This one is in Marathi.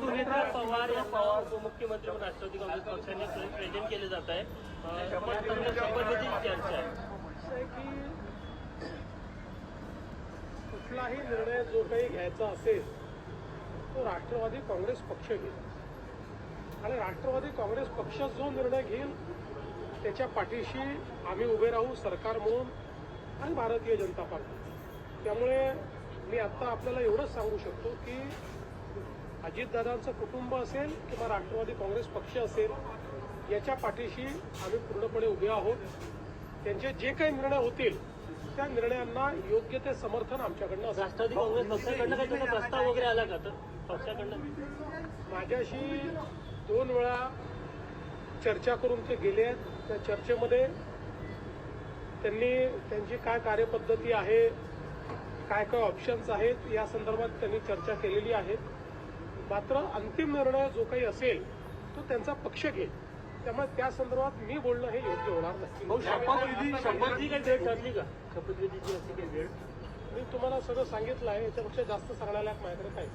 सुनेत्रा पवार यांना उपमुख्यमंत्री म्हणून राष्ट्रवादी काँग्रेस पक्षाने प्रेझेंट केले जात आहे. शपथविधी चर्चा आहे. असं आहे की कुठलाही निर्णय जो काही घ्यायचा असेल तो राष्ट्रवादी काँग्रेस पक्ष घेईल आणि राष्ट्रवादी काँग्रेस पक्ष जो निर्णय घेईल त्याच्या पाठीशी आम्ही उभे राहू, सरकार म्हणून आणि भारतीय जनता पार्टी. त्यामुळे मी आत्ता आपल्याला एवढंच सांगू शकतो की अजितदादांचं कुटुंब असेल किंवा राष्ट्रवादी काँग्रेस पक्ष असेल याच्या पाठीशी आम्ही पूर्णपणे उभे आहोत. त्यांचे जे काही निर्णय होतील त्या निर्णयांना योग्य ते समर्थन आमच्याकडनं असेल. राष्ट्रवादी काँग्रेस पक्षाकडनं काही त्याचा प्रस्ताव वगैरे आला का? तर पक्षाकडनं माझ्याशी 2 वेळा चर्चा करून ते गेले आहेत. त्या चर्चेमध्ये त्यांनी त्यांची काय कार्यपद्धती आहे, काय काय ऑप्शन्स आहेत या संदर्भात त्यांनी चर्चा केलेली आहे. मात्र अंतिम निर्णय जो काही असेल तो त्यांचा पक्ष घेईल. त्यामुळे त्या संदर्भात मी बोलणं हे योग्य होणार नाही. शपथविधी काही डेट ठरली का? शपथविधीची अशी काही डेट मी तुम्हाला सगळं सांगितलं आहे. याच्यापेक्षा जास्त सांगण्याला माझ्याकडे काय